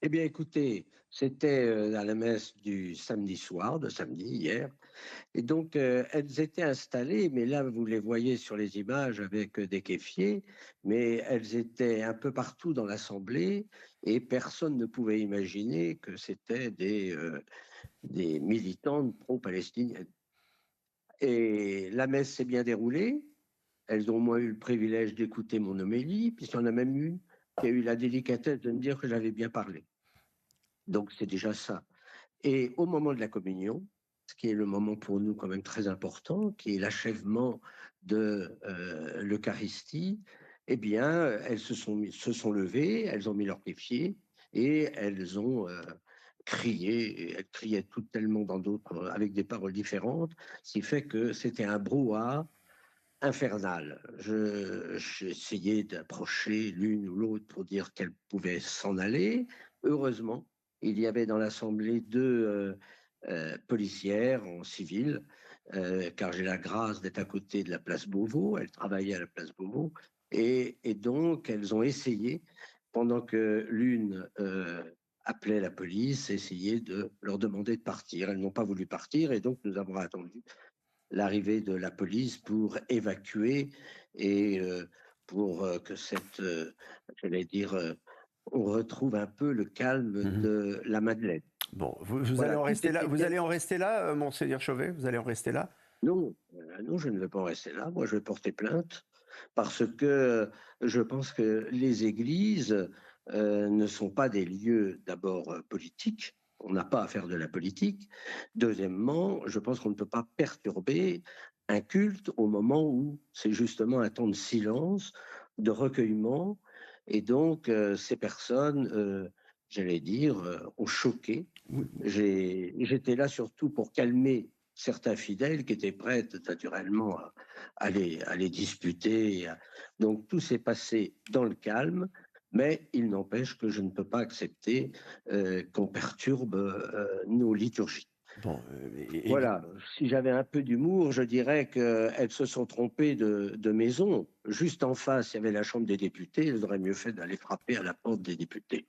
Eh bien, écoutez, c'était à la messe du samedi soir, de samedi, hier. Et donc, elles étaient installées, mais là, vous les voyez sur les images avec des keffiers, mais elles étaient un peu partout dans l'assemblée et personne ne pouvait imaginer que c'était des militantes pro-palestiniennes. Et la messe s'est bien déroulée. Elles ont au moins eu le privilège d'écouter mon homélie, puisqu'il y en a même une qui a eu la délicatesse de me dire que j'avais bien parlé. Donc, c'est déjà ça. Et au moment de la communion, ce qui est le moment pour nous quand même très important, qui est l'achèvement de l'Eucharistie, eh bien, elles se sont levées, elles ont mis leurs pieds et elles ont crié. Et elles criaient toutes tellement dans d'autres, avec des paroles différentes, ce qui fait que c'était un brouhaha infernal. J'ai essayé d'approcher l'une ou l'autre pour dire qu'elle pouvait s'en aller. Heureusement, il y avait dans l'Assemblée deux policières en civil, car j'ai la grâce d'être à côté de la place Beauvau. Elles travaillaient à la place Beauvau. Et donc, elles ont essayé, pendant que l'une appelait la police, essayer de leur demander de partir. Elles n'ont pas voulu partir et donc nous avons attendu l'arrivée de la police pour évacuer et pour que j'allais dire, on retrouve un peu le calme Mhm. de la Madeleine. Bon, vous allez Voilà, en tout rester là. était Vous bien. allez en rester là, monseigneur Chauvet. Vous allez en rester là. Non, non, je ne vais pas en rester là. Moi, je vais porter plainte parce que je pense que les églises ne sont pas des lieux d'abord politiques. On n'a pas à faire de la politique. Deuxièmement, je pense qu'on ne peut pas perturber un culte au moment où c'est justement un temps de silence, de recueillement. Et donc, ces personnes, j'allais dire, ont choqué. Oui. J'étais là surtout pour calmer certains fidèles qui étaient prêts naturellement à les disputer. Donc tout s'est passé dans le calme, mais il n'empêche que je ne peux pas accepter qu'on perturbe nos liturgies. Bon, Voilà, si j'avais un peu d'humour, je dirais qu'elles se sont trompées de maison. Juste en face, il y avait la Chambre des députés, elles auraient mieux fait d'aller frapper à la porte des députés.